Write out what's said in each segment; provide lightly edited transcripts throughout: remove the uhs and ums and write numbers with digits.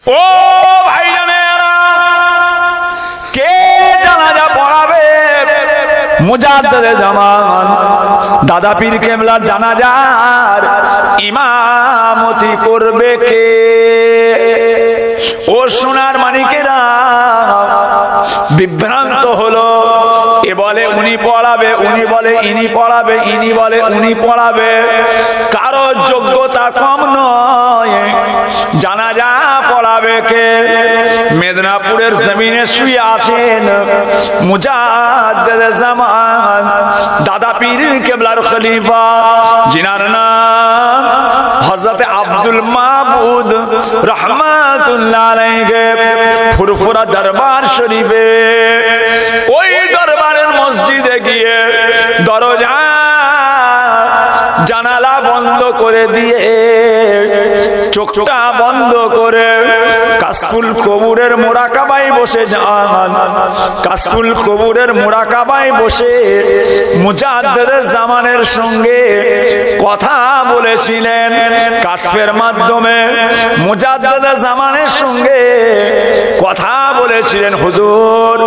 ও ভাইজানেরা, কে জানাজা পড়াবে? মুজাদ্দেদে জামান দাদা পীর কেবলার জানাজার ইমামতি করবে কে? ও সোনার মানিকেরা, বিভ্রান্ত হলো। এ বলে উনি পড়াবে, উনি বলে ইনি পড়াবে, ইনি বলে উনি পড়াবে। কারো যোগ্যতা কম নয়, জানাজা পড়াবে কে? মেদিনীপুরের জমিনে শুয়ে আছেন মুজাদ্দেদে জামান দাদা পীর কেবলার খলিফা, জিনার নাম হযরত আব্দুল মাবুদ রহমাতুল্লাহ আলাইহি। ফুরফুরা দরবার শরীফে, ওই দরবারের মসজিদে গিয়ে দরজা জানালা বন্ধ করে দিয়ে, চোখটা বন্ধ করে কাশফুল কবুরের মুরাকাবায় বসে যান। কাশফুল কবুরের মুরাকাবায় বসে মুজাদ্দেদে জামানের সঙ্গে কথা বলেছিলেন। কাশফের মাধ্যমে মুজাদ্দেদে জামানের সঙ্গে কথা বলেছিলেন, হুজুর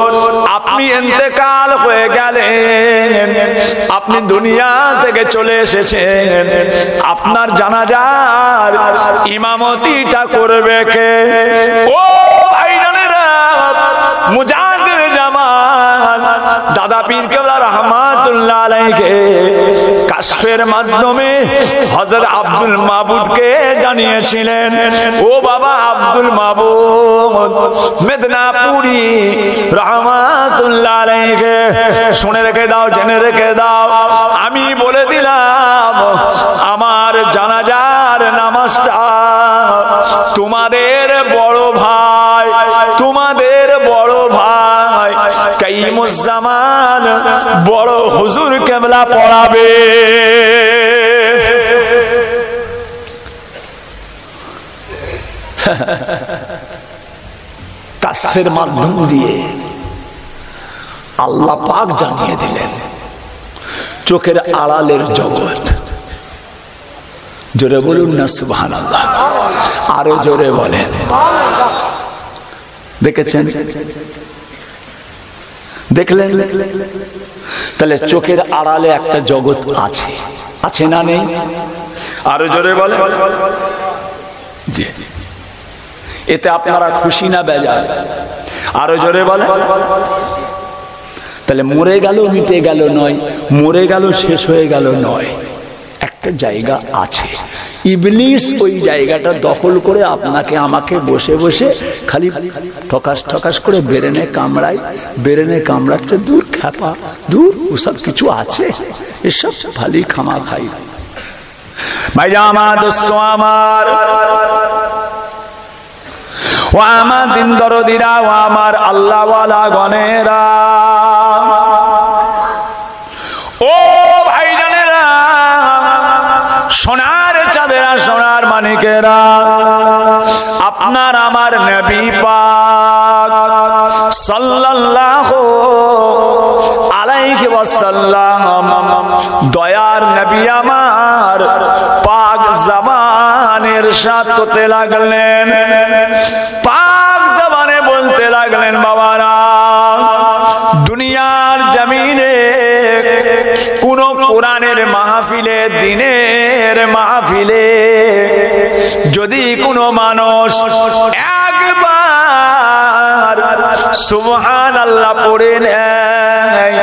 আপনি ইন্তেকাল হয়ে গেলেন, আপনি দুনিয়া থেকে চলে এসেছেন, আপনার জানাজার ইমামতিটা করবে কে? ও ভাইজানেরা, মুজাদ্দেদে জামান দাদা পীর কেবলা রহমাতুল্লাহ আলাইহি কাশফের মাধ্যমে হযরত আব্দুল মাবুদকে জানিয়েছিলেন, ও বাবা আব্দুল মাবুদ মেদিনীপুরি রহমাতুল্লাহ আলাইহি, শুনে রেখে দাও, জেনে রেখে দাও, আমি বলে দিলাম আমার জানাজার নামাজটা তোমাদের বড় ভাই, তোমাদের বড় ভাই কাইমুজ্জামান বড় হুজুর কেবলা পড়াবে। কাশফের মাধ্যম দিয়ে আল্লাহ পাক জানিয়ে দিলেন চোখের আড়ালের জগৎ। জোরে বলুন না সুবহানাল্লাহ, আরো জোরে বলেন। দেখেছেন, দেখলেন? তাহলে চোখের আড়ালে একটা জগৎ আছে, আছে না নেই? আরো জোরে বলেন। জি, এতে আপনারা খুশি না বেজার? আরো জোরে বলেন। তাহলে মরে গেল মিটে গেল নয়, মরে গেল শেষ হয়ে গেল নয়, একটা জায়গা আছে। ইবলিস ওই জায়গাটা দখল করে আপনাকে আমাকে বসে বসে খালি ঠকাস ঠকাস করে বেরেনে কামড়ায়, বেরেনে কামড়াচ্ছে, দূর খ্যাপা দূর, ওসব কিছু আছে, এসব ভালি খামা খাই। ভাইয়া আমার, দোস্ত আমার, ও আমার দিন দরদিরা, ও আমার আল্লাহওয়ালা গণেরা, ও ভাইজানেরা, সোনার চাঁদেরা, সোনার মানিকেরা, আপনার আমার নবী পাক সাল্লাল্লাহু আলাইহি ওয়াসাল্লাম, দয়ার নবী আমার পাক জবানের ইরশাদ করতে লাগলেন, পাক জবানে বলতে লাগলেন, বাবারা দুনিয়ার জমিনে কোন কোরআনের মাহফিলে, দিনের মাহফিলে যদি কোনো মানুষ একবার সুবহানাল্লাহ পড়ে নেয়,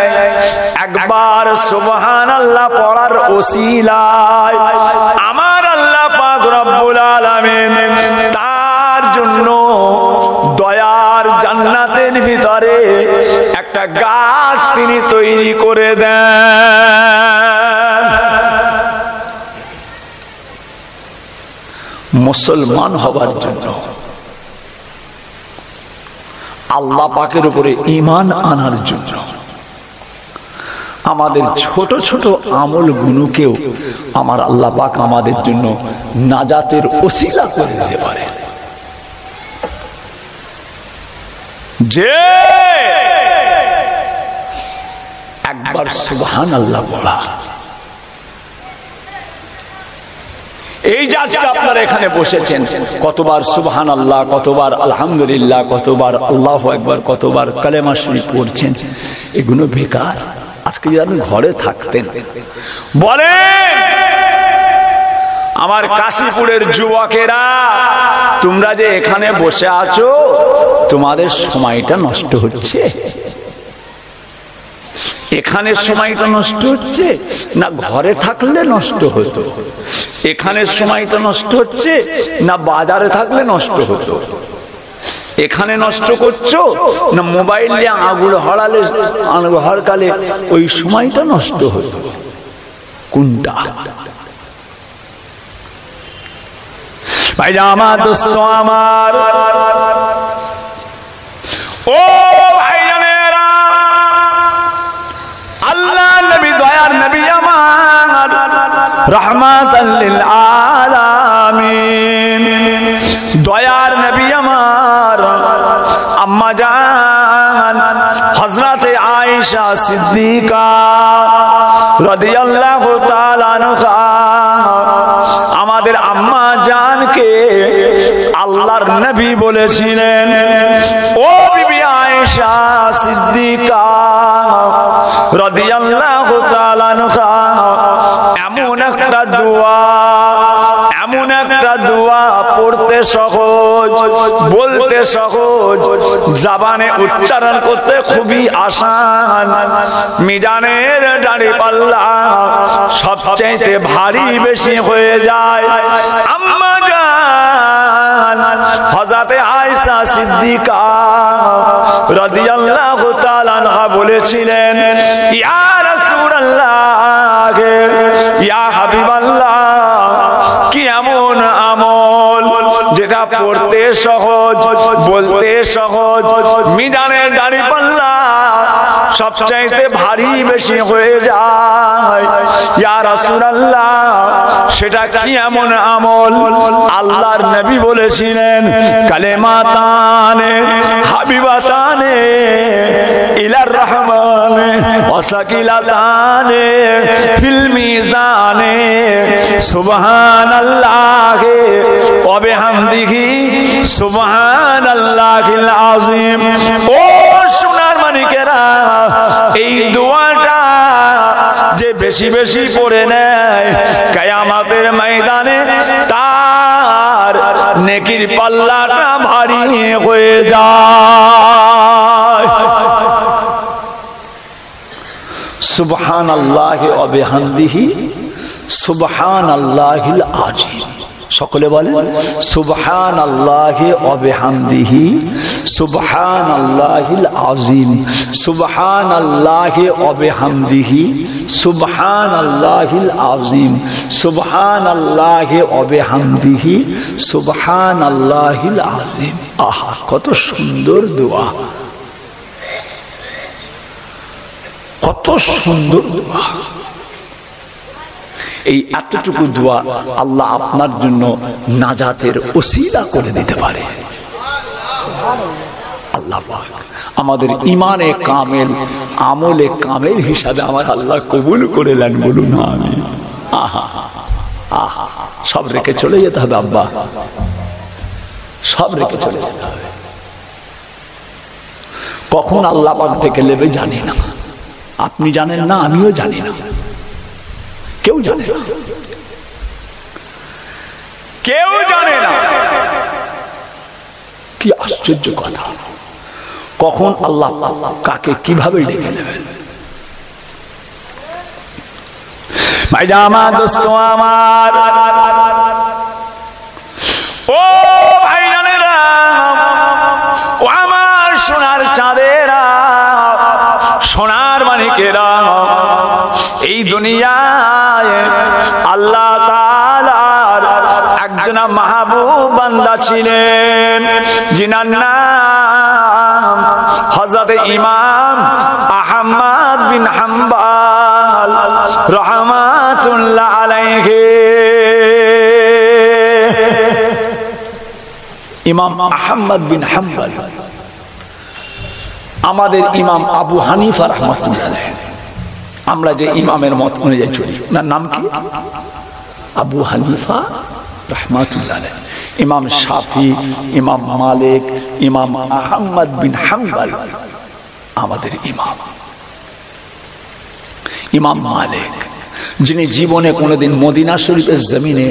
একবার সুবহানাল্লাহ পড়ার ওসিলায় আমার আল্লাহ পাক রব্বুল আলামিন তার জন্য দয়ার জান্নাতের ভিতরে একটা গাছ তিনি তৈরি করে দেন। মুসলমান হবার জন্য, আল্লাহ পাকের উপরে ঈমান আনার জন্য আমাদের ছোট ছোট আমল গুণকেও আমার আল্লাহ পাক আমাদের জন্য নাজাতের ওসিলা করে দিতে পারে। যে একবার সুবহানাল্লাহ পড়া, এই যে আজকে আপনারা এখানে বসেছেন, কতবার সুবহানাল্লাহ, কতবার আলহামদুলিল্লাহ, কতবার আল্লাহু আকবার, কতবার কালেমা শরীফ পড়ছেন, এগুলো বেকার। আজকে যদি আপনি ঘরে থাকতেন, বলেন আমার কাশীপুরের যুবকেরা, তোমরা যে এখানে বসে আছো, তোমাদের সময়টা নষ্ট হচ্ছে? এখানে সময়টা নষ্ট হচ্ছে না ঘরে থাকলে নষ্ট হতো? এখানে সময়টা নষ্ট হচ্ছে না বাজারে থাকলে নষ্ট হতো? এখানে নষ্ট করছো না মোবাইল নিয়ে আঙুল হড়ালে হরকালে ওই সময়টা নষ্ট হতো? কোনটা? ভাই আমার দোস্ত আমার, ও ভাইজানেরা, আল্লাহ নবী দয়ার নবী আমার, রাহমাতাল লিল আলামিন, দয়ার নবী আমার, আম্মা জান হযরতে আয়েশা সিদ্দিকা রাদিয়াল্লাহু তাআলা আনহা, আমাদের আম্মা জানকে আল্লাহর নবী বলেছিলেন, ও বিবি আয়েশা সিদ্দিকা রাদিয়াল্লাহু তাআলা আনহা, এমন একটা দোয়া, এমন একটা দোয়া পড়তে সহজ, বলতে সহজ, জবানে উচ্চারণ করতে খুবই আসান, মিজানের দাঁড়িপাল্লা সবচেয়ে ভারী বেশি হয়ে যায়। আম্মা জান হযরতে আয়েশা সিদ্দিকা রাদিয়াল্লাহু তাআলা আনহা বলেছিলেন, ইয়া রাসূলুল্লাহ, ইয়া হাবিবাল্লাহ, কি এমন আমল যেটা পড়তে সহজ, বলতে সহজ, মিজানের দাঁড়িপাল্লা সবচাইতে ভারী বেশি হয়ে যায়? ইয়া রাসূলুল্লাহ, সেটা কি এমন আমল? আল্লাহর নবী বলেছিলেন, কালেমাতানে হাবিবাতানে ইলার রহমানে ওয়া সাকিলাতানে ফিল মিজানে, সুবহানাল্লাহ ওয়া বিহামদিহি সুবহানাল্লাহিল আযীম। ও সোনার মানিকেরা, এই দোয়াটা যে বেশি বেশি পড়ে নেয়, কিয়ামতের ময়দানে তার নেকির পাল্লাটা ভারী হয়ে যায়। সুবহানাল্লাহি ওয়া বিহামদিহি সুবহানাল্লাহিল আযীম। সকলে বলেন, সুবহানাল্লাহি ওয়া বিহামদিহি সুবহানাল্লাহিল আযীম, সুবহানাল্লাহি ওয়া বিহামদিহি সুবহানাল্লাহিল আযীম, সুবহানাল্লাহি ওয়া বিহামদিহি সুবহানাল্লাহিল আযীম। আহা, কত সুন্দর দোয়া, কত সুন্দর দোয়া। এই এতটুকু দোয়া আল্লাহ আপনার জন্য নাজাতের ওসিলা করে দিতে পারে। আল্লাহ পাক আমাদের ইমানে কামেল, আমলে কামেল হিসাবে আমার আল্লাহ কবুল করে নেন, বলুন আমিন। আহা আহা, সব রেখে চলে যেতে হবে আব্বা, সব রেখে চলে যেতে হবে। কখন আল্লাহ পাক থেকে নেবে জানি না, আপনি জানেন না, আমিও জানি না, কেউ জানে না, কেউ জানে না। কি আশ্চর্য কথা, কখন আল্লাহ কাকে কিভাবে ডেকে নেবেন। ভাইজান আমার, দোস্ত আমার, ও ভাইজানেরা, ও আমার সোনার চাঁদেরা, সোনার মানিকেরা, এই দুনিয়ায় আল্লাহ তাআলার একজন মাহবুব বান্দা ছিলেন, যিনার নাম হযরত ইমাম আহমদ বিন হাম্বল রাহমাতুল্লাহ আলাইহি। ইমাম আহমদ বিন হাম্বল আমাদের ইমাম আবু হানিফা রাহমাতুল্লাহ আলাইহি। আমরা যে ইমামের মত অনুযায়ী চলি, না নাম কি? আবু হানিফা রাহমাতুল্লাহ আলাইহি, ইমাম শাফি, ইমাম মালিক, ইমাম আহমদ বিন হাম্বল, আমাদের ইমাম ইমাম মালিক, যিনি জীবনে কোনোদিন মদিনা শরীফের জমিনে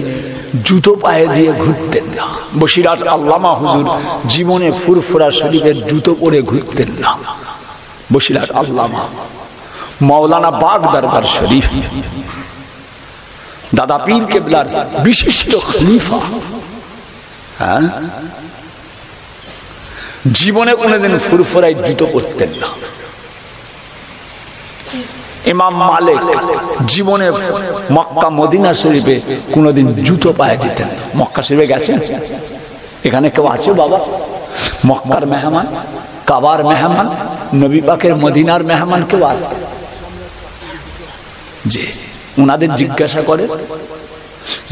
জুতো পায়ে দিয়ে ঘুরতেন না। বসিরহাট আল্লামা হুজুর জীবনে ফুরফুরা শরীফের জুতো পরে ঘুরতেন না। বসিরহাট আল্লামা, মাওলানা বাগ দরবার শরীফ, দাদা পীর কেবলার বিশিষ্ট খলিফা, হ্যাঁ, জীবনে কোনোদিন ফুরফুরায় জুতো পরতেন না। ইমাম মালিক জীবনে মক্কা মদিনা শরীফে কোনোদিন জুতো পায়ে দিতেন না। মক্কা শরীফে গেছেন? এখানে কেউ আছে বাবা? মক্কার মেহমান, কাবার মেহমান, নবী পাকের মদিনার মেহমান কেউ আছে? যে ওনাদের জিজ্ঞাসা করে,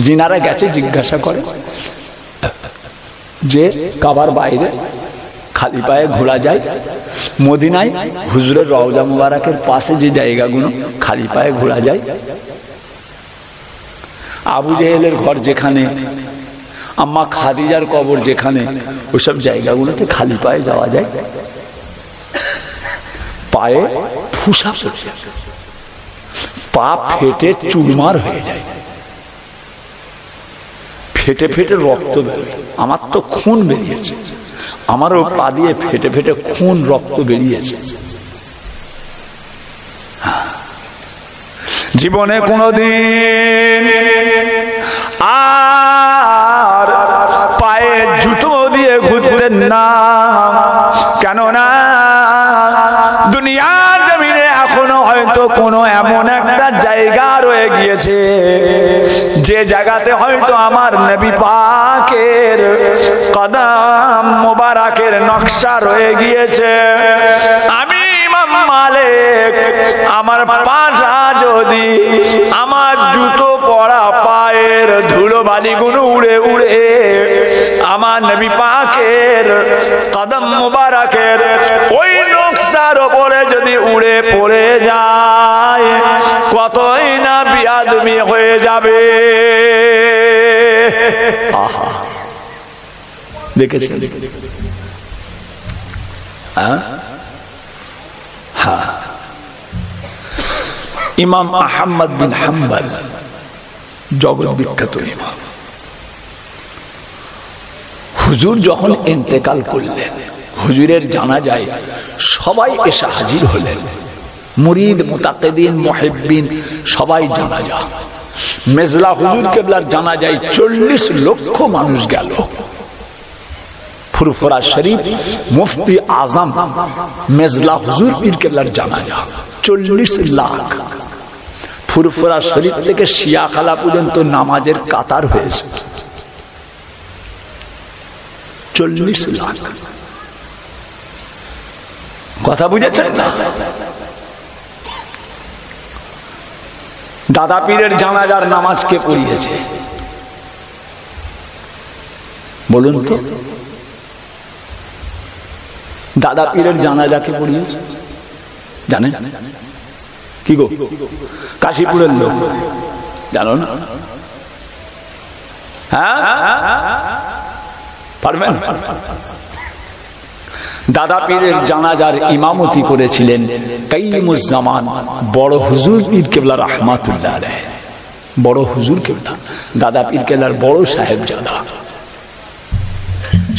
যিনারা গেছে জিজ্ঞাসা করে যে কাবার বাইরে খালি পায়ে ঘোরা যায়? মদিনায় হুজুরের রওজা মুবারকের পাশে যে জায়গাগুলো খালি পায়ে ঘোরা যায়, আবু জেহেলের ঘর যেখানে, আম্মা খাদিজার কবর যেখানে, ওইসব জায়গাগুলোতে খালি পায়ে যাওয়া যায়? পায়ে ফুসা পড়ে, পা ফেটে চুরমার হয়ে যায়, ফেটে ফেটে রক্ত বেরোয়। আমার তো খুন বেরিয়েছে, আমারও পা দিয়ে ফেটে ফেটে খুন রক্ত বেরিয়েছে। জীবনে কোনদিন আর পায়ে জুতো দিয়ে ঘুরতেন না। কেননা দুনিয়ার জমিনে এখনো হয়তো কোনো এমন একটা জায়গা রয়ে গিয়েছে যে জায়গাতে হয়তো আমার নবী পাকের কদম মোবারকের নকশা রয়ে গিয়েছে। আমি ইমাম মালিক, আমার পাশা যদি আমার জুতো পরা পায়ের ধুলো বালিগুলো উড়ে উড়ে আমার নবী পাকের কদম মোবারকের ওই নকশার ওপরে যদি উড়ে পড়ে যায়, কতই না বিয়াদবি হয়ে যাবে। আহা, দেখেছেন? হ্যাঁ, ইমাম আহমদ বিন হাম্বল জগৎ বিখ্যাত ইমাম, হুজুর যখন ইন্তেকাল করলেন, হুজুরের জানাজায় সবাই এসে হাজির হলেন। মুরিদ, মুতাকিদিন, মুহিব্বিন সবাই জানাজা। মেজলা হুজুর কেবলার জানাজায় 40 লক্ষ মানুষ গেল। ফুরফুরা শরীফ মুফতি আজম মেজলা হুজুর পীর কেবলার জানাজা 40 লাখ। ফুরফুরা শরীফ থেকে শিয়াখালা পর্যন্ত নামাজের কাতার হয়েছে 40 লাখ। কথা বুঝেছেন? দাদা পীরের জানাজার নামাজ কে পড়িয়েছে বলুন তো? দাদা পীরের জানাজাকে পড়িয়েছে জানেন? কি গো? কাশীপুরের লোক, জানো না? হ্যাঁ, পারবেন? দাদা পীরের জানাজার ইমামতি করেছিলেন কাইয়ুমুজ্জামান বড় হুজুর পীর কেবলা রাহমাতুল্লাহ আলাইহি। বড় হুজুর কেবলা দাদা পীর কেবলার বড় সাহেবজাদা।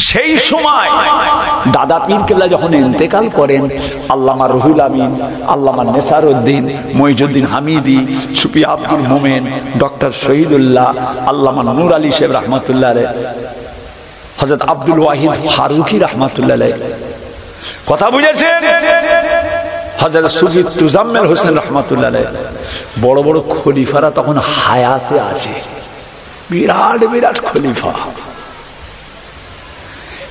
সেই সময় দাদা পীর কেবলা যখন ইন্তেকাল করেন, আল্লামা রুহুল আমিন, আল্লামা নেসারউদ্দিন, মইজুদ্দিন হামিদি, সুফি আব্দুল মোমেন, ডক্টর শহীদুল্লাহ, আল্লামা নূর আলী সাহেব রাহমাতুল্লাহ আলাইহি, হযরত আব্দুল ওয়াহিদ ফারুকি রাহমাতুল্লাহ আলাইহি, কথা বুঝেছেন? হযরত সুফি তুজাম্মেল হোসেন রাহমাতুল্লাহ আলাইহি, বড় বড় খলিফারা তখন হায়াতে আছে, বিরাট বিরাট খলিফা।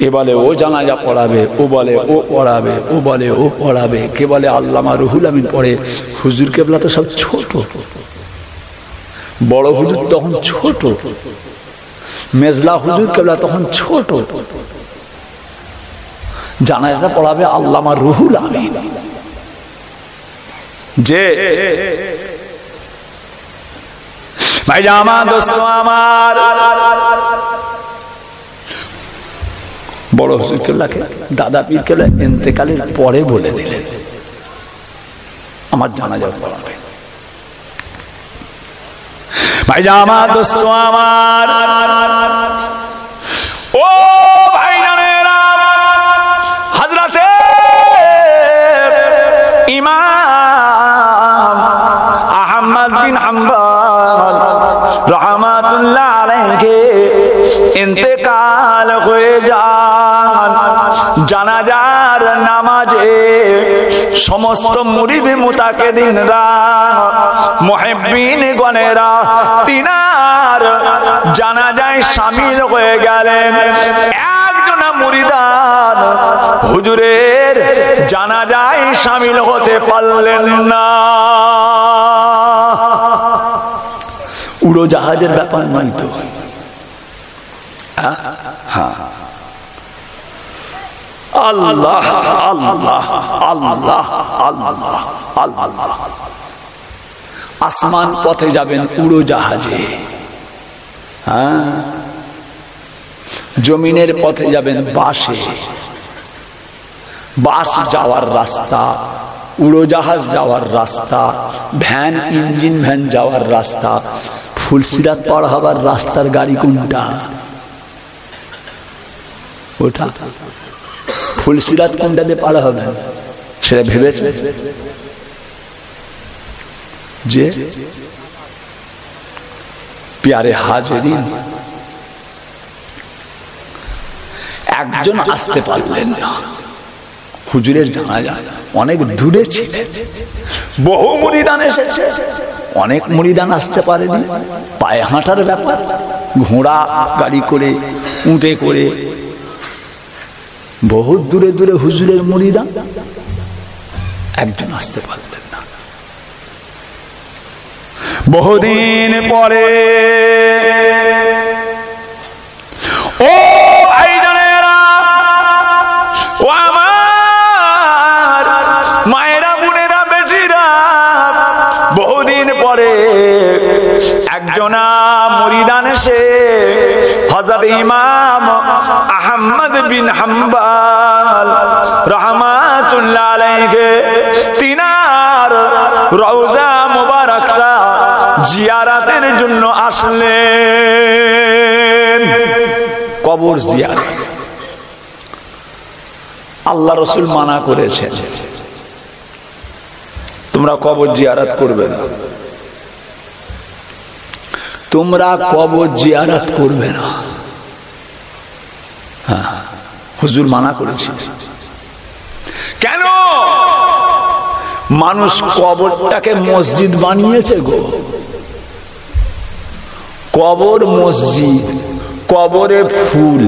এ বলে ও জানাজা পড়াবে, ও বলে ও পড়াবে, ও বলে ও পড়াবে, কে বলে আল্লামা রুহুল আমিন পড়ে। হুজুর কেবলা তো সব ছোট, বড় হুজুর তখন ছোট, মেজলা হুজুর কেবলা তখন ছোট। জানাজাটা পড়াবে আল্লামা রুহুল আমিন, যে ভাইজান আমার, দোস্ত আমার, বড় হুজুর কেবলাকে দাদা পীর কেবলা ইন্তেকালের পরে বলে দিলেন আমার জানাজা পড়াবে। ভাইজান আমার, দোস্ত আমার, ও ভাইজানেরা, হযরতে ইমাম আহমদ বিন হাম্বল রাহমাতুল্লাহ আলাইহি ইন্তেকাল হয়ে যান। জানাজার নামাজে সমস্ত মুরিদ মুতাকিদিনরা, মুহিব্বিন গণেরা তিনার জানাজায় শামিল হয়ে গেলেন। একজন মুরিদান হুজুরের জানাজায় শামিল হতে পারলেন না। উড়োজাহাজের ব্যাপার নয় তো, হ্যাঁ, আল্লাহ আল্লাহ আল্লাহ আল্লাহ আল্লাহ। আসমান পথে যাবেন উড়োজাহাজে, হ্যাঁ, জমিনের পথে যাবেন বাসে। বাস যাওয়ার রাস্তা, উড়োজাহাজ যাওয়ার রাস্তা, ভ্যান, ইঞ্জিন ভ্যান যাওয়ার রাস্তা। ফুলসিরাত পার হবার রাস্তার গাড়ি কোনটা? ওটা। ফুলসিরাত কোনটাতে পার হবে সেটা ভেবেছে যে প্যারে হাজিরিন, একজন আসতে পারলেন না। হুজুরের জানাজা অনেক দূরে ছিল, বহু মুরিদান এসেছে, অনেক মুরিদান আসতে পারেনি। পায়ে হাঁটার ব্যাপার, ঘোড়া গাড়ি করে, উঠে করে, বহুত দূরে দূরে হুজুরের মুরিদান, একজন আসতে পারলেন না। বহুদিন পরে ও ভাইজানেরা, ও আমার মায়েরা, বোনেরা, বেটিরা, বহুদিন পরে একজনা মুরিদান এসে হযরত ইমাম আহমদ বিন হাম্বল রাহমাতুল্লাহ আলাইহি তিনার রওজা মুবারাকটা জিয়ারতের জন্য আসলেন। কবর জিয়ারত আল্লাহ রাসূল মানা করেছেন, তোমরা কবর জিয়ারত করবে না, তোমরা কবর জিয়ারত করবে না। হ্যাঁ, হুজুর মানা করেছে। কেন? মানুষ কবরটাকে মসজিদ বানিয়েছে গো। কবর মসজিদ, কবরে ফুল,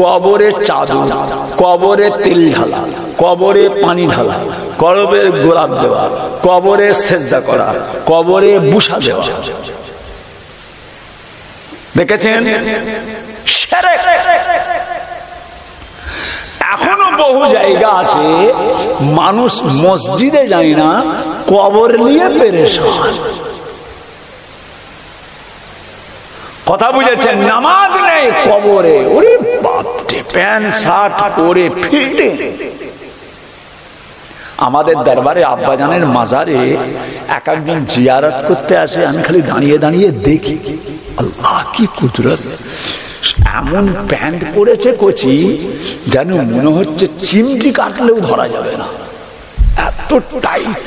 কবরে চাদর, কবরে তেল ঢালা, কবরে পানি ঢালা, কবরে গোলাপ দেওয়া, কবরে সেজদা করা, কবরে বুসা দেওয়া, দেখেছেন? শিরক। এখনো বহু জায়গা আছে মানুষ মসজিদে যায় না, কবর নিয়ে পেরেশান। কথা বুঝেছেন? নামাজ নেই কবরে, ওরে বাপরে, প্যান্ট শার্ট পরে ফিটে। আমাদের দরবারে আব্বাজানের মাজারে এক একজন জিয়ারত করতে আসে, আমি খালি দাঁড়িয়ে দাঁড়িয়ে দেখি, আল্লাহ কি কুদরত! এমন প্যান্ট পরেছে কচি, যেন মনে হচ্ছে চিমটি কাটলেও ধরা যাবে না, এত টাইট।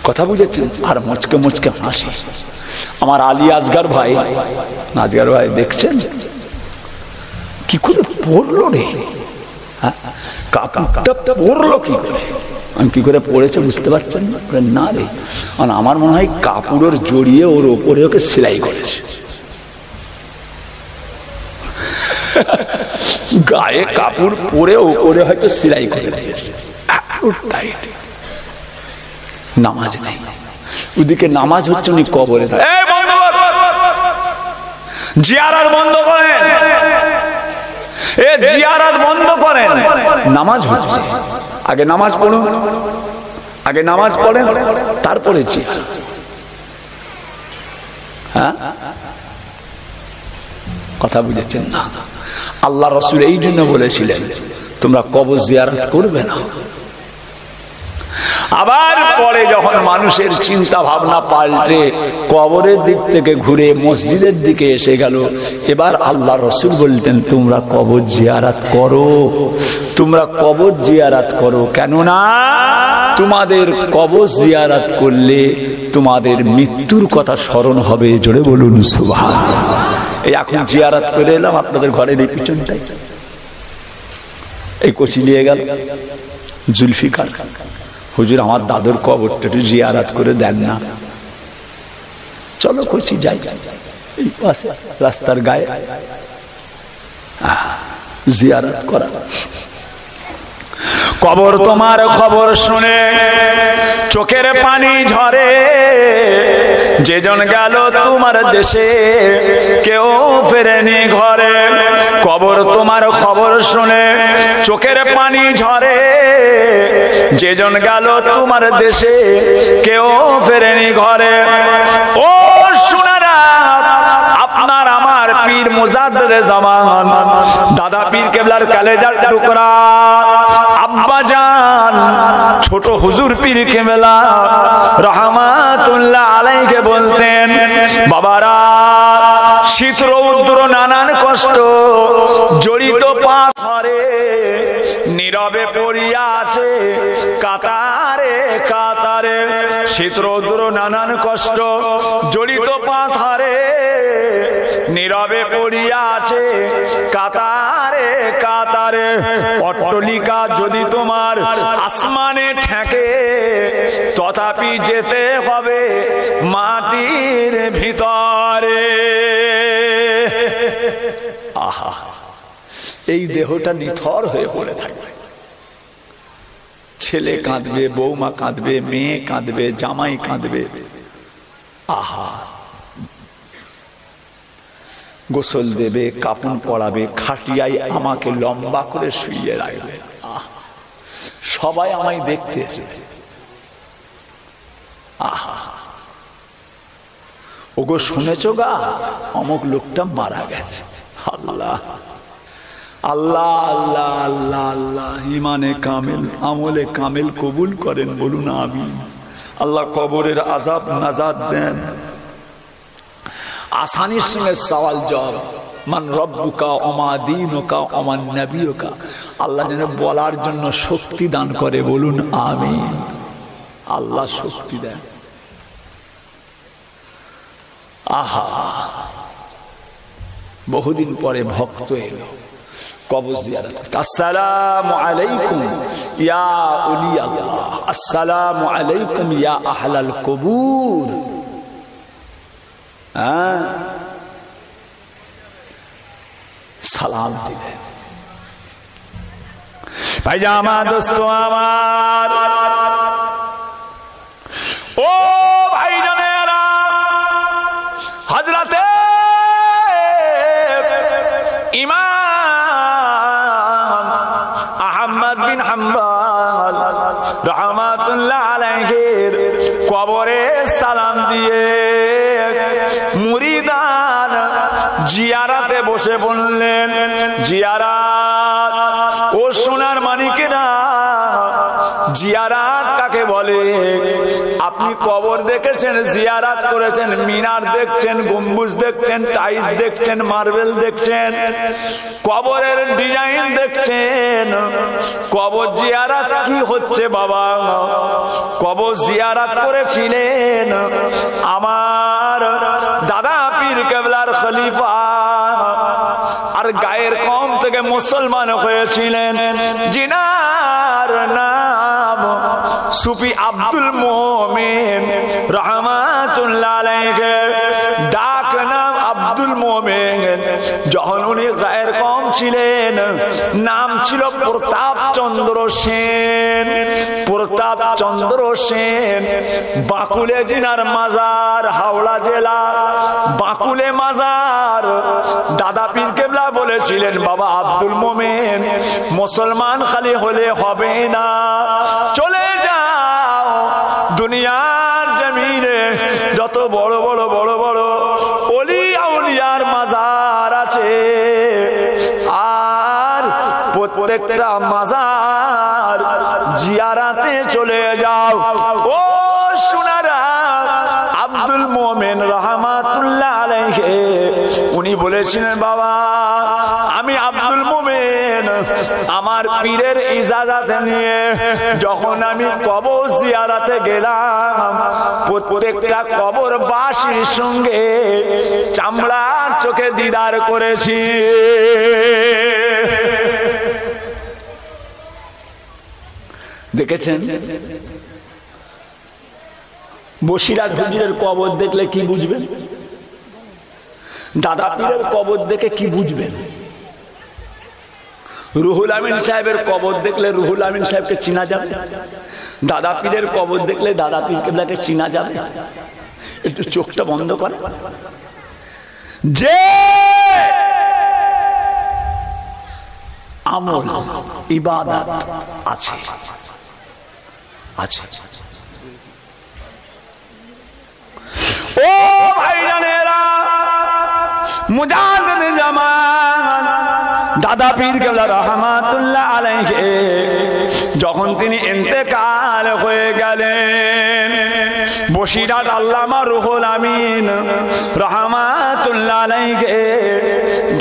কথা বুঝেছেন? আর মুচকে মুচকে হাসি। আমার আলী আসগার ভাই, আসগার ভাই দেখছেন কি করে পড়লো রে, কাপড়টা পড়লো কি করে? আমি কি করে পড়েছে বুঝতে পারছেন না রে? আমার মনে হয় কাপড়ের জড়িয়ে ওর ওপরে ওকে সেলাই করেছে, গায়ে কাপড় পরে ওপরে হয়তো সেলাই করে দিয়েছে। নামাজ নেই, ওদিকে নামাজ হচ্ছে উনি কবরে। জিয়ারত বন্ধ করেন, জিয়ারত বন্ধ করেন। নামাজ হচ্ছে, আগে নামাজ পড়ুন, আগে নামাজ পড়েন, তারপরে জিয়ারত। হ্যাঁ, কথা বুঝেছেন না? আল্লাহ রসুল এই জন্য বলেছিলেন তোমরা কবর জিয়ারত করবে না। আবার পরে যখন মানুষের চিন্তা ভাবনা পাল্টে কবরের দিক থেকে ঘুরে মসজিদের দিকে এসে গেল, এবার আল্লাহ রসুল বলতেন তোমরা কবর জিয়ারত করো, তোমরা কবর জিয়ারত করো। কেননা তোমাদের কবর জিয়ারত করলে তোমাদের মৃত্যুর কথা স্মরণ হবে। জোরে বলুন সুবহানাল্লাহ। এই এখন জিয়ারত করে এলাম আপনাদের ঘরের এই পিছনটাই, এই কচি নিয়ে গেল জুলফিকার, হুজুর আমার দাদুর কবরটা একটু জিয়ারত করে দেন না। চলো কচি যাই, এই পাশে রাস্তার গায়ে জিয়ারত করা। কবর তোমার খবর শুনে চোখের পানি ঝরে, যেজন গেল তোমার দেশে কেউ ফেরেনি ঘরে। কবর তোমার খবর শুনে চোখের পানি ঝরে, যেজন গেল তোমার দেশে কেউ ফেরেনি ঘরে। ও শোনারা, আপনার আমার পীর মুজাদ্দেদে জামান দাদা পীর কেবলার কালেজার টুকরা আব্বা জান ছোট হুজুর পীর কেবলা রহমাতুল্লাহ আলাইহি বলতেন, বাবারা শীত রৌদ্র নানান কষ্ট জড়িত পাথরে নীরবে পড়িয়া আছে কাতারে কাতারে। শীত রৌদ্র নানান কষ্ট জড়িত পাথরে নীরবে পড়িয়া আছে কাতারে কাতারে। অট্টালিকা যদি তোমার আসমানে ঠেকে তথাপি যেতে হবে মাটির ভিতরে। আহা, এই দেহটা নিথর হয়ে পড়ে থাকবে। ছেলে কাঁদবে, বৌমা কাঁদবে, মেয়ে কাঁদবে, জামাই কাঁদবে। আহা, গোসল দেবে, কাপড় পরাবে, খাটিয়ায় আমাকে লম্বা করে শুইয়ে রাখবে। সবাই আমায় দেখতে এসেছে। আহা, ওগো শুনেছ গা অমুক লোকটা মারা গেছে। আল্লাহ আল্লাহ আল্লাহ আল্লাহ আল্লাহ, ইমানে কামেল আমলে কামেল কবুল করেন, বলুন আমিন। আল্লাহ কবরের আযাব নাজাত দেন। আসানির সঙ্গে সওয়াল জবাব, মান রব্বুকা ওমা দীনুকা ওমান নবিয়ুকা, আল্লাহ যেন বলার জন্য শক্তি দান করে, বলুন আমিন। আল্লাহ শক্তি দেন। আহা, বহুদিন পরে ভক্ত এলো কবর জিয়ারত করতে। আসসালামু আলাইকুম ইয়া উলি আল্লাহ, আসসালামু আলাইকুম ইয়া আহলাল কবুর। সালাম দিলেন। ভাইজামা দোস্ত আমার, ও ভাইজানেরা, হযরতে ইমাম আহমদ বিন হাম্বল রাহমাতুল্লাহ আলাইহির কবরে সালাম দিয়ে মুরিদান জিয়ারাতে বসে বললেন, জিয়ারাত, ও সোনার মানিকেরা, জিয়ারাত কাকে বলে? আপনি কবর দেখেছেন, জিয়ারাত করেছেন, মিনার দেখছেন, গম্বুজ দেখছেন, টাইলস দেখছেন, মার্বেল দেখছেন, কবরের ডিজাইন দেখছেন। কবর জিয়ারাত কি হচ্ছে বাবা? কবর জিয়ারাত করেছিলেন আমার দাদা পীর কেবলার খলিফা, আর গায়ের কম থেকে মুসলমান হয়েছিলেন, জিনার নাম সুফি আব্দুল মোমেন রহমাতুল্লাহ আলাইহি, ডাক নাম আব্দুল মোমেন। যখন উনি গায়ের কম ছিলেন, নাম ছিল প্রতাপ চন্দ্র সেন। প্রতাপ চন্দ্র সেন, বাঁকুড়ে জিনার মাজার, হাওড়া জেলা বাঁকুড়ে মাজার। দাদা পীর কেবলা বলেছিলেন, বাবা আব্দুল মোমেন, মুসলমান খালি হলে হবে না, চলে যাও দুনিয়ার জমিনে যত বড় বড় বড় বড় প্রত্যেকটা মাজার জিয়ারাতে চলে যাও। ও সোনারা, আব্দুল মোমেন রহমাতুল্লাহ আলাইহি উনি বলেছিলেন, বাবা আমি আব্দুল মোমেন আমার পীরের ইজাজত নিয়ে যখন আমি কবর জিয়ারাতে গেলাম, প্রত্যেকটা কবরবাসীর সঙ্গে চামড়ার চোখে দিদার করেছি। দেখেছেন? বসিরহাট হুজুরের কবর দেখলে কি বুঝবেন? দাদা পীরের কবর দেখে কি বুঝবেন? রুহুল আমিন সাহেবের কবর দেখলে রুহুল আমিন সাহেবকে চিনা যাবে? দাদা পীরের কবর দেখলে দাদা পীরকে চিনা যাবে? একটু চোখটা বন্ধ করে। যে আমল ইবাদত আছে আছে ও ভাইজানেরা, মুজাদ্দিদ জামান দাদা পীর কেবলা রহমাতুল্লাহ আলাইহি যখন তিনি ইন্তেকাল হয়ে গেলেন, বসিরহাট আল্লামা রুহুল আমিন রহমাতুল্লাহ আলাইহি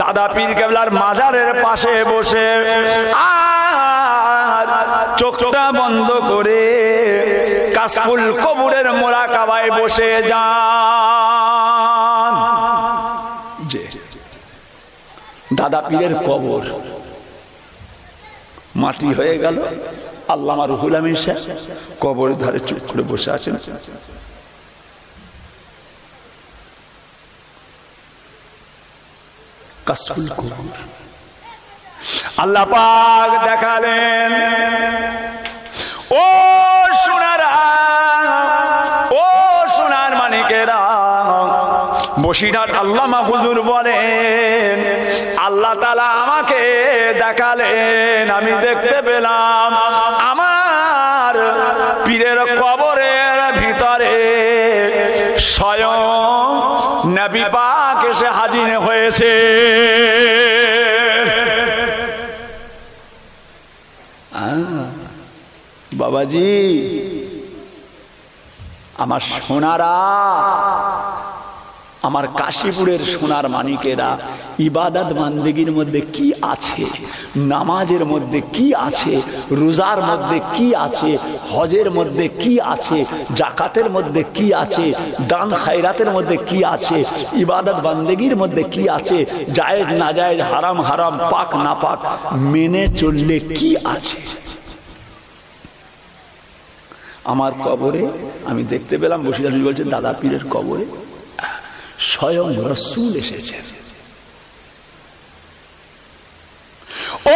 দাদা পীর কেবলার মাজারের পাশে বসে আর চোখটা বন্ধ করে কাশফুল কবরের মোরাকাবায় বসে যান। যে দাদা পীরের কবর মাটি হয়ে গেল, আল্লামা রুহুল আমিন সাহেব কবরের ধারে চুপ করে বসে আছেন। কাশফুল কবর আল্লাহ পাক দেখালেন। ও সোনারা, ও সোনার মানিকেরা, বসিরহাট আল্লামা হুজুর বলেন আল্লাহ তাআলা আমাকে দেখালেন, আমি দেখতে পেলাম আমার পীরের কবরের ভিতরে স্বয়ং নবী পাক এসে হাজির হয়েছে। বাবাজি, আমার সোনারা, আমার কাশীপুরের সোনার মানিকেরা, ইবাদত বান্দেগীর মধ্যে কি আছে, নামাজের মধ্যে কি আছে, রোজার মধ্যে কি আছে, হজের মধ্যে কি আছে, জাকাতের মধ্যে কি আছে, দান খায়রাতের মধ্যে কি আছে, ইবাদত বান্দেগীর মধ্যে কি আছে, জায়েজ না জায়েজ, হারাম হারাম, পাক না পাক মেনে চললে কি আছে। আমার কবরে আমি দেখতে পেলাম, বসিরহাট বলছেন দাদা পীরের কবরে স্বয়ং রাসূল এসেছেন।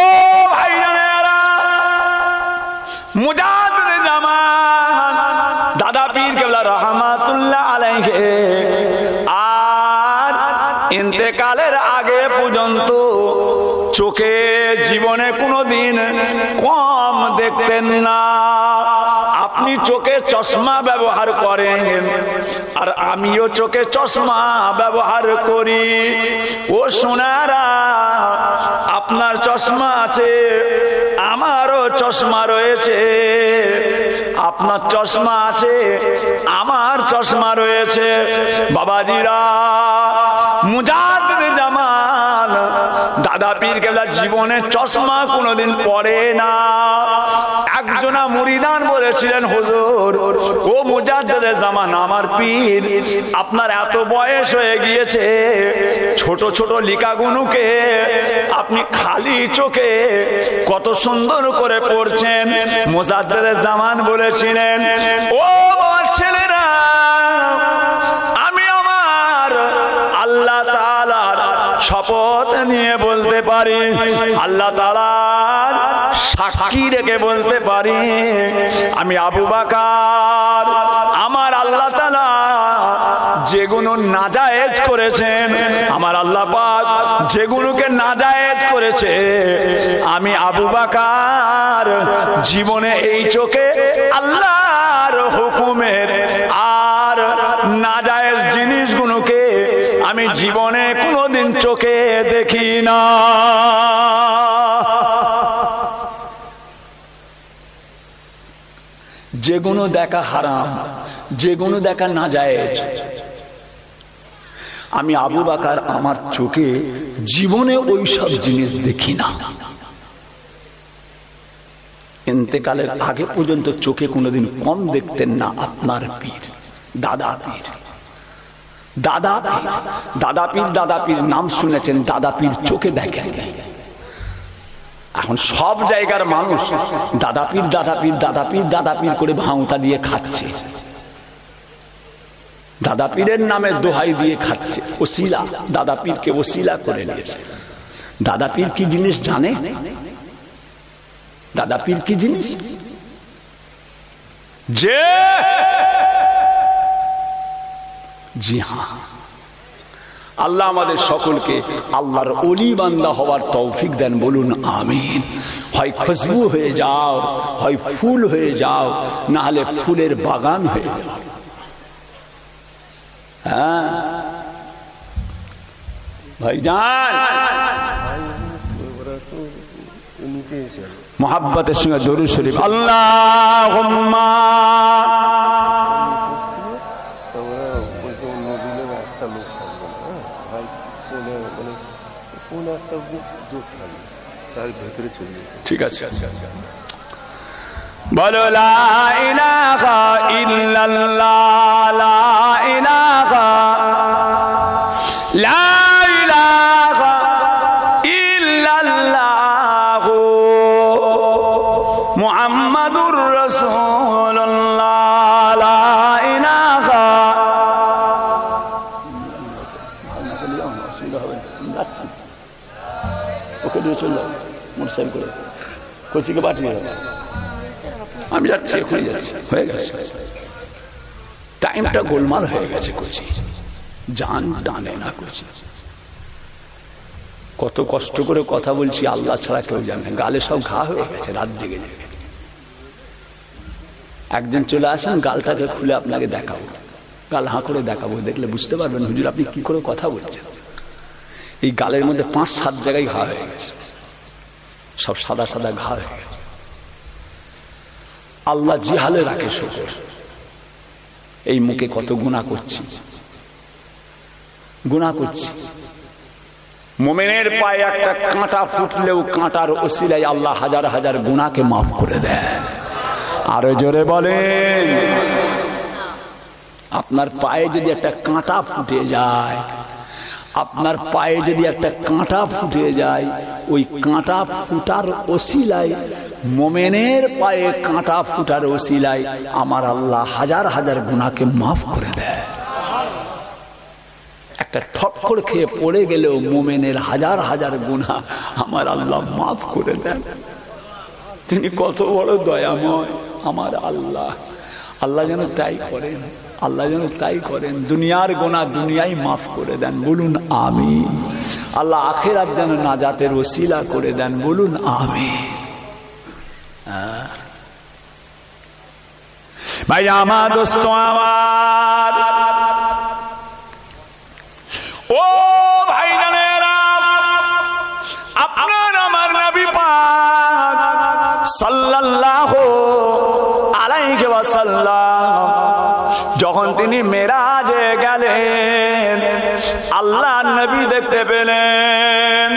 ও ভাইরা, মুজাদ্দিদ জামান দাদা পীর কেবলা রহমাতুল্লাহ আলাইহি আর ইন্তেকালের আগে পর্যন্ত চোখে জীবনে কোনোদিন কম দেখতেন না। আপনি চোখে চশমা ব্যবহার করেন আর আমিও চোখে চশমা ব্যবহার করি। ও সোনারা, আপনার চশমা আছে, আমারও চশমা রয়েছে। আপনার চশমা আছে, আমার চশমা রয়েছে। বাবাজিরা, মুজাদ্দিদ জামান দাদা পীর কেবলা জীবনে চশমা কোনোদিন পরে না। একজনা মুরিদান বলেছিলেন, হুজুর ও মুজাদ্দিদ জামান আমার পীর, আপনার এত বয়স হয়ে গিয়েছে, ছোট ছোট লিকাগুনুকে আপনি খালি চোখে কত সুন্দর করে পড়ছেন। মুজাদ্দিদ জামান বলেছিলেন, ও ছেলেরা, আমি আমার আল্লাহ তাআলার শপথ নিয়ে বলতে পারি, আল্লাহ তাআলার সাক্ষী রেখে বলতে পারি, আমি আবু বকর আমার আল্লাহ তাআলা যেগুলো নাজায়েজ করেছেন, আমার আল্লাহ পাক যেগুলোকে নাজায়েজ করেছে, আমি আবু বকর জীবনে এই চোখে আল্লাহর হুকুমের আর নাজায়েজ জিনিসগুলোকে আমি জীবনে কোনোদিন চোখে দেখি না। যেগুলো দেখা হারাম, যেগুলো দেখা নাজায়েজ। আমি আবু বকর আমার চোখে জীবনে ওই সব জিনিস দেখি না। ইন্তেকালের আগে পর্যন্ত চোখে কোনোদিন কম দেখতেন না আপনার পীর, দাদা পীর। দাদা পীর, দাদা পীর, দাদা পীর নাম শুনেছেন, দাদা পীর চোখে দেখেন। এখন সব জায়গার মানুষ দাদা পীর, দাদা পীর, দাদা পীর, দাদা পীর করে ভাঁওতা দিয়ে খাচ্ছে, দাদা পীরের নামে দোহাই দিয়ে খাচ্ছে, ওসিলা, দাদা পীরকে ওসিলা করে নিয়েছে। দাদা পীর কি জিনিস জানে? দাদা পীর কি জিনিস? যে জি হ্যাঁ, আল্লাহ আমাদের সকলকে আল্লাহর ওলি বান্দা হওয়ার তৌফিক দেন, বলুন আমিন। হয় খুশবু হয়ে যাও, হয় ফুল হয়ে যাও, না হলে ফুলের বাগান হয়ে যাও। হ্যাঁ ভাইজান, মোহাব্বতের সঙ্গে দরুদ শরীফ আল্লাহুম্মা। ঠিক আছে, বলো লা ইলাহা ইল্লাল্লাহ, লা ইলাহা, লা ইলাহা ইল্লাল্লাহ মুহাম্মাদুর রাসূলুল্লাহ, লা ইলাহা। ওকে দিয়ে চল মোটরসাইকেল করে কোচিকে পাঠিয়ে দেবো। আমি যাচ্ছি, এখনই যাচ্ছি, হয়ে গেছে টাইমটা, গোলমাল হয়ে গেছে। কোচি জান টানে না। কোচি কত কষ্ট করে কথা বলছি, আল্লাহ ছাড়া কেউ জানে। গালে সব ঘা হয়ে গেছে রাত জেগে জেগে। একজন চলে আসেন, গালটাকে খুলে আপনাকে দেখাবো, গাল হাঁ করে দেখাবো, দেখলে বুঝতে পারবেন হুজুর আপনি কি করে কথা বলছেন। এই গালের মধ্যে 5-7 জায়গায় ঘা হয়ে গেছে, সব সাদা সাদা ঘা হয়ে গেছে। আল্লাহ জিহালে রাখে শুকর। এই মুখে কত গুনাহ করছি, গুনাহ করছি। মুমিনের পায়ে একটা কাঁটা ফুটলেও কাঁটার ওসিলায় আল্লাহ হাজার হাজার গুনাহকে মাফ করে দেয়। আরো জোরে বলেন। আপনার পায়ে যদি একটা কাঁটা ফুটে যায়, আপনার পায়ে যদি একটা কাঁটা ফুটে যায়, ওই কাঁটা ফুটার ওসিলায়, মুমিনের পায়ে কাঁটা ফুটার ওসিলায় আমার আল্লাহ হাজার হাজার গুনাহকে মাফ করে দেয়। একটা ঠক্কর খেয়ে পড়ে গেলেও মুমিনের হাজার হাজার গুনাহ আমার আল্লাহ মাফ করে দেন। তিনি কত বড় দয়াময় আমার আল্লাহ। আল্লাহ যেন তাই করেন, আল্লাহ যেন তাই করেন। দুনিয়ার গুনাহ দুনিয়ায় মাফ করে দেন, বলুন আমিন। আল্লাহ আখিরাত যেন নাজাতের ওসিলা করে দেন, বলুন আমিন। ভাই আমার দোস্ত আমার, ও ভাই জানেরা, আপনার আমার নবী পাক সাল্লাল্লাহু আলাইহি ওয়াসাল্লাম যখন তিনি মেরাজে গেলেন, আল্লাহ নবী দেখতে পেলেন।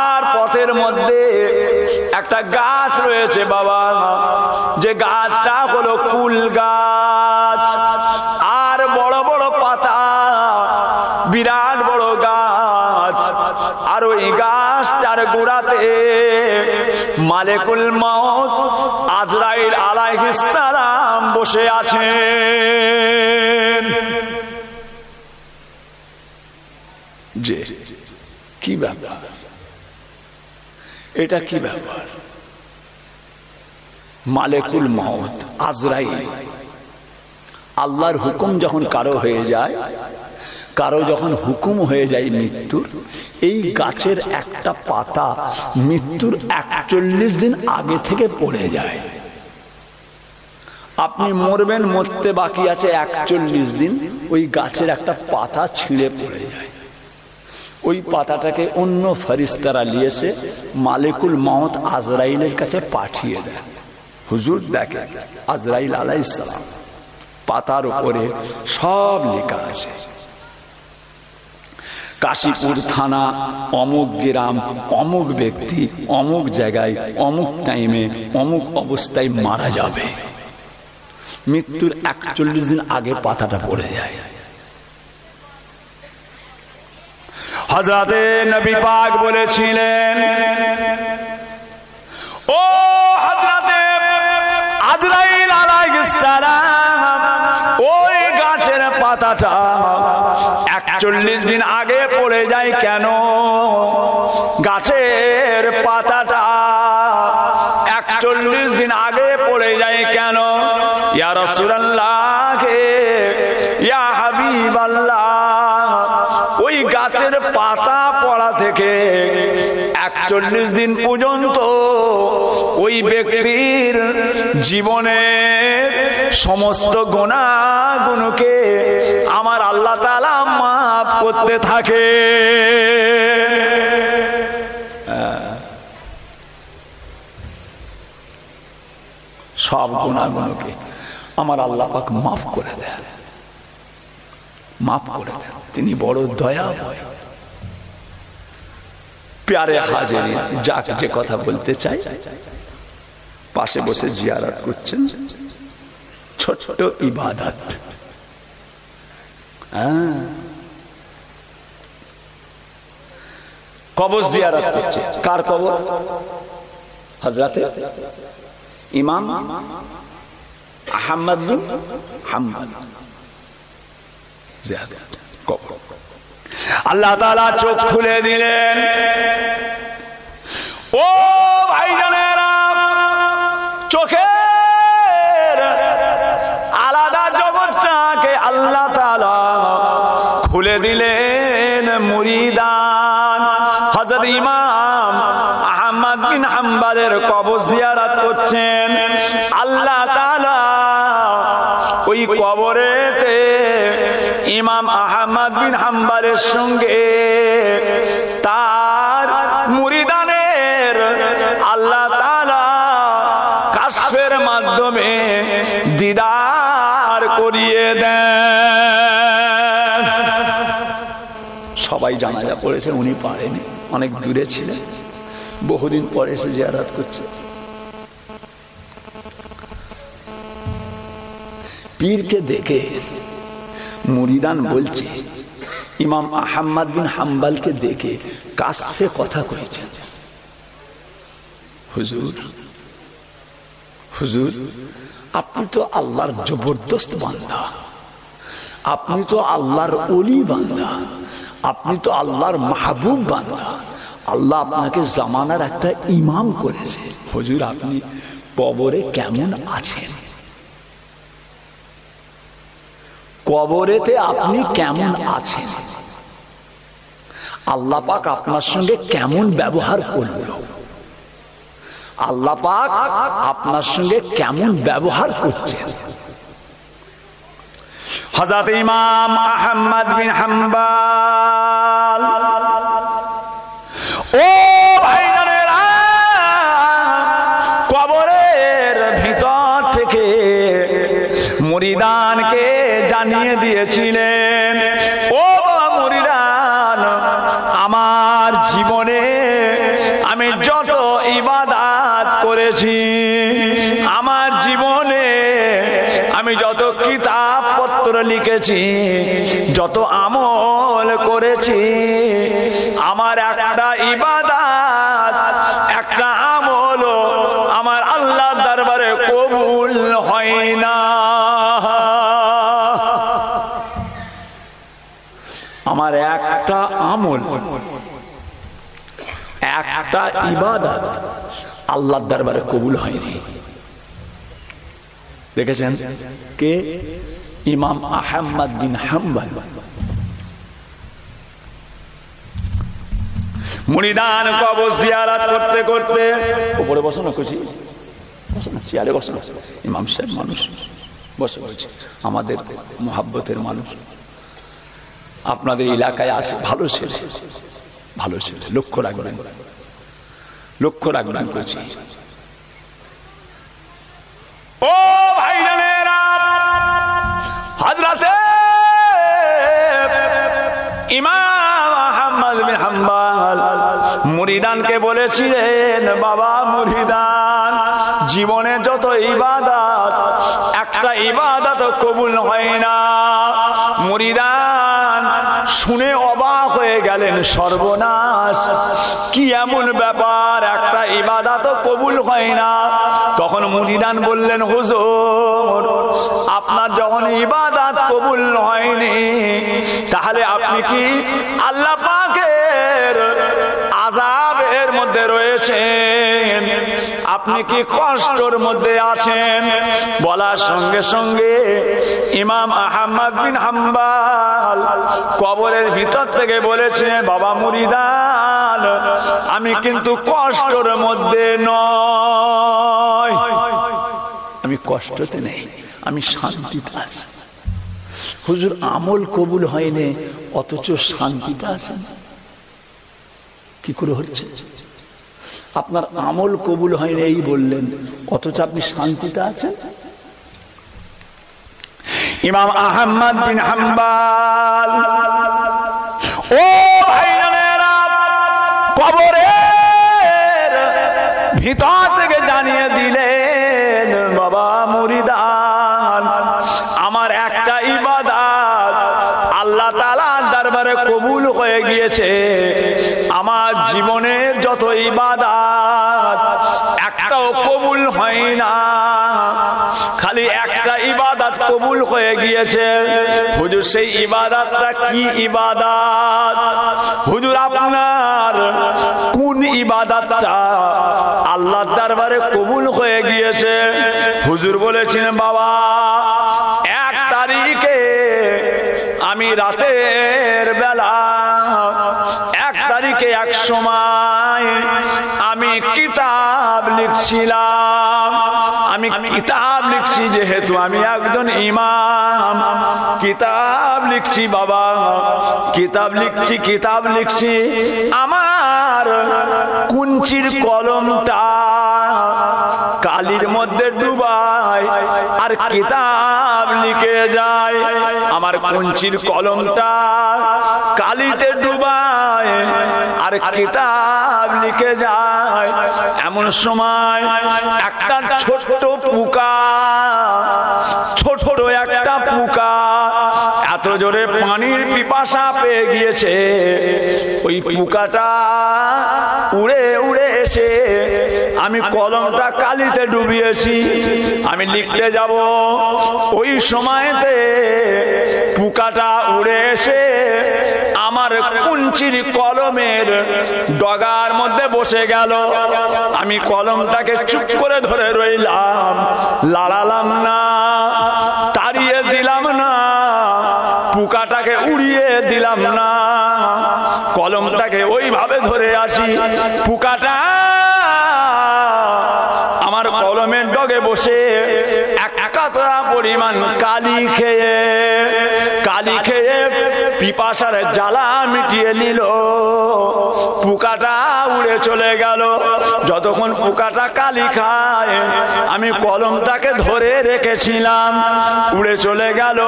আর পথের মধ্যে একটা গাছ রয়েছে বাবা, যে গাছটা হলো কুল গাছ, আর বড় বড় পাতা, বিরাট বড় গাছ। আর ওই গাছটার গোড়াতে মালিকুল মউত আজরাইল আলাইহিস সালাম বসে আছেন। যে কি ব্যাপার, এটা কি ব্যাপার? মালিকুল মউত আজরাইল, আল্লাহর হুকুম যখন কারো হয়ে যায়, কারো যখন হুকুম হয়ে যায় মৃত্যুর, এই গাছের একটা পাতা মৃত্যুর 41 দিন আগে থেকে পড়ে যায়। আপনি মরবেন, মরতে বাকি আছে 41 দিন, ওই গাছের একটা পাতা ছিঁড়ে পড়ে যায়। ওই পাতাটাকে অন্য ফেরেশতারা নিয়ে এসে মালিকুল মউত আজরাইলের কাছে পাঠিয়ে দেয়। হুজুর দেখে আজরাইল আলাইহিস সালাম, পাতার উপরে সব লেখা আছে, কাশীপুর থানা, অমুক গ্রাম, অমুক ব্যক্তি, অমুক জায়গায়, অমুক টাইমে, অমুক অবস্থায় মারা যাবে। মৃত্যুর 41 দিন আগে পাতাটা পড়ে যায়। হযরতে নবী পাক বলেছিলেন, ও হযরতে আজরাইল আলাইহিস সালাম, ওই গাছের পাতাটা 41 দিন আগে পড়ে যায় কেন? গাছের পাতাটা 41 দিন আগে পড়ে যায় কেন? ইয়া রাসূলুল্লাহ, ইয়া হাবিবাল্লাহ, ওই গাছের পাতা পড়া থেকে 41 দিন পর্যন্ত ওই ব্যক্তির জীবনের সমস্ত গুনাহগুলোকে আমার আল্লাহ তাআলা মাফ করতে থাকে। সব গুনাহগুলোকে আমার আল্লাহ পাক মাফ করে দেন, মাফ করে দেন। তিনি বড় দয়াময়। প্যারে হাজিরিন, যাক যে কথা বলতে চাই, পাশে বসে জিয়ারত করছেন, ছোট ইবাদত। কবর জিয়ারত করছে। কার কবর? হযরতে ইমাম আহমদ বিন হাম্বল জিয়ারত কবর। আল্লাহ তাআলা চোখ খুলে দিলেন। ও ভাইজানেরা, চোখের আলাদা জগৎটাকে আল্লাহ তাআলা খুলে দিলেন। মুরিদান হযরত ইমাম আহমদ বিন হাম্বলের কবর জিয়ারত করছেন। আল্লাহ তাআলা ওই কবরেতে ইমাম আহমদ বিন হাম্বলের সঙ্গে তার মুরিদানের আল্লাহ তাআলা কাশফের মাধ্যমে দিদার করিয়ে দেন। সবাই জানাজা পড়েছে, উনি পারেনি, অনেক দূরে ছিলেন, বহুদিন পরে এসে জিয়ারত করছে। পীরকে দেখে মুরিদান বলছে, ইমাম আহমদ বিন হাম্বলকে দেখে কাশফে কথা কইছেন, হুজুর হুজুর, আপনি তো আল্লাহর জবরদস্ত বান্দা, আপনি তো আল্লাহর ওলি বান্দা, আপনি তো আল্লাহর মাহবুব বান্দা, আল্লাহ আপনাকে জামানার একটা ইমাম করেছে। হুজুর, আপনি কবরে কেমন আছেন? কবরেতে আপনি কেমন আছেন? আল্লাহ পাক আপনার সঙ্গে কেমন ব্যবহার করল? আল্লাহ পাক আপনার সঙ্গে কেমন ব্যবহার করছেন? হযরত ইমাম আহমদ বিন হাম্বল, ও ভাইজানেরা, কবরের ভিতর থেকে মুরিদানকে জানিয়ে দিয়েছিলেন, ও মুরিদান, আমার জীবনে আমি যত ইবাদত করেছি, আমার জীবনে আমি যত কিতাব পত্র লিখেছি, যত আমল করেছি, আমার একটা ইবাদত, একটা আমল আমার আল্লাহর দরবারে কবুল হয় না। আমার একটা আমল, একটা ইবাদত আল্লাহর দরবারে কবুল হয়নি। দেখেছেন কে? ইমাম আহমদ বিন হাম্বল। মুরিদান কবর জিয়ারত করতে করতে, উপরে বসো না, খুশি বসো না, চেয়ারে বসো না, ইমাম সাহেব মানুষ, বসে বসে আমাদের মুহাব্বতের মানুষ, আপনাদের এলাকায় আসে, ভালো ছেলে, ভালো ছেলে, লক্ষ্য রাখবেন, লক্ষ্য রাখবেন। করছি ও ভাইজানেরা, হযরতে ইমাম আহমদ বিন হাম্বল মুরিদানকে বলেছিলেন, বাবা মুরিদান, জীবনে যত ইবাদত, একটা ইবাদত কবুল হয় না। মুরিদান শুনে অবাক হয়ে গেলেন, সর্বনাশ, কি এমন ব্যাপার, একটা ইবাদত কবুল হয় না। তখন মুরিদান বললেন, হুজুর, আপনার যখন ইবাদত কবুল হয়নি, তাহলে আপনি কি আল্লাহ পাকের আযাবের মধ্যে রয়েছেন, আপনি কি কষ্টের মধ্যে আছেন? বলার সঙ্গে সঙ্গে ইমাম আহমদ বিন হাম্বল কবরের ভিতর থেকে বলেছেন, বাবা মুরিদান, আমি কিন্তু কষ্টের মধ্যে নয়, আমি কষ্টতে নেই, আমি শান্তিতে আছি। হুজুর, আমল কবুল হয়নি অথচ শান্তিতে আছেন, কি করে হচ্ছে? আপনার আমল কবুল হয়নি এই বললেন, অথচ আপনি শান্তিতে আছেন। ইমাম আহমদ বিন হাম্বল, ও ভাইজানেরা, কবরের ভিতর থেকে জানিয়ে দিলেন, বাবা মুরিদান, আমার একটা ইবাদত আল্লাহ তাআলার দরবারে কবুল হয়ে গিয়েছে। আমার জীবনের যত ইবাদত একটাও কবুল হয় না, খালি একটা ইবাদত কবুল হয়ে গিয়েছে। হুজুর, সেই ইবাদতটা কি ইবাদত? হুজুর, আপনার কোন ইবাদতটা আল্লাহর দরবারে কবুল হয়ে গিয়েছে? হুজুর বলেছিলেন, বাবা, 1 তারিখে আমি রাতের বেলা, 1 তারিখে এক সময় আমি কিতাব লিখছিলাম। আমি কিতাব লিখছি, যেহেতু আমি একজন ইমাম, কিতাব লিখছি বাবা, কিতাব লিখছি, আমার কুঞ্চির কলমটা কালির মধ্যে ডুবাই আর কিতাব লিখে যায়। আমার কুঞ্চির কলমটা কালিতে ডুবায় আর কিতাব লিখে যায়। এমন সময় একটা ছোট পোকা, ছোট একটা পোকা এত জোরে পানির পিপাসা পেয়ে গিয়েছে, ওই পোকাটা উড়ে উড়ে এসে আমি কলমটা কালিতে ডুবিয়েছি, আমি লিখতে যাব, ওই সময়তে পোকাটা উড়ে এসে আমার কুঞ্চির কলমের ডগার মধ্যে বসে গেল। আমি কলমটাকে চুপ করে ধরে রইলাম, লাড়ালাম না, তাড়িয়ে দিলাম না, পোকাটাকে উড়িয়ে দিলাম না, কলমটাকে ওইভাবে ধরে আছি। পোকাটা আমার কলমের ডগে বসে এক কাতরা পরিমাণ কালি খেয়ে পিপাসার জ্বালা মিটিয়ে নিল। পোকাটা উড়ে চলে গেল। যতক্ষণ পোকাটা কালি খায়, আমি কলমটাকে ধরে রেখেছিলাম, উড়ে চলে গেল।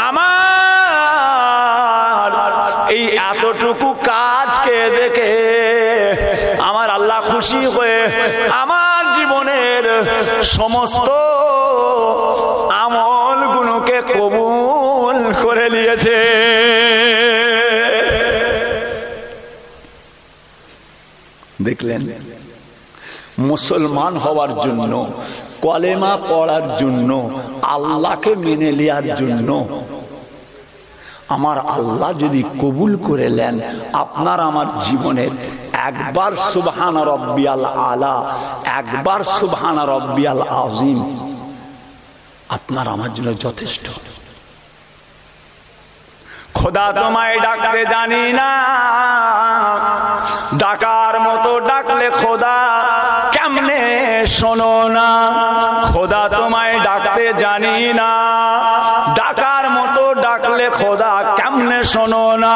আমার এই এতটুকু কাজকে দেখে আমার আল্লাহ খুশি হয়ে আমার জীবনের সমস্ত আমলগুলোকে কবুল করে নিয়েছে। দেখলেন, মুসলমান হওয়ার জন্য, কলেমা পড়ার জন্য, আল্লাহকে মেনে নেওয়ার জন্য আমার আল্লাহ যদি কবুল করে নেন, আপনার আমার জীবনের একবার সুবহান রব্বিয়াল আলা, একবার সুবহান রব্বিয়াল আযীম আপনার আমার জন্য যথেষ্ট। খোদা তোমায় ডাকতে জানি না, ডাকার মতো ডাকলে খোদা কেমনে শোনো না। খোদা তোমায় ডাকতে জানি না, ডাকার মতো ডাকলে খোদা কেমনে শোনো না।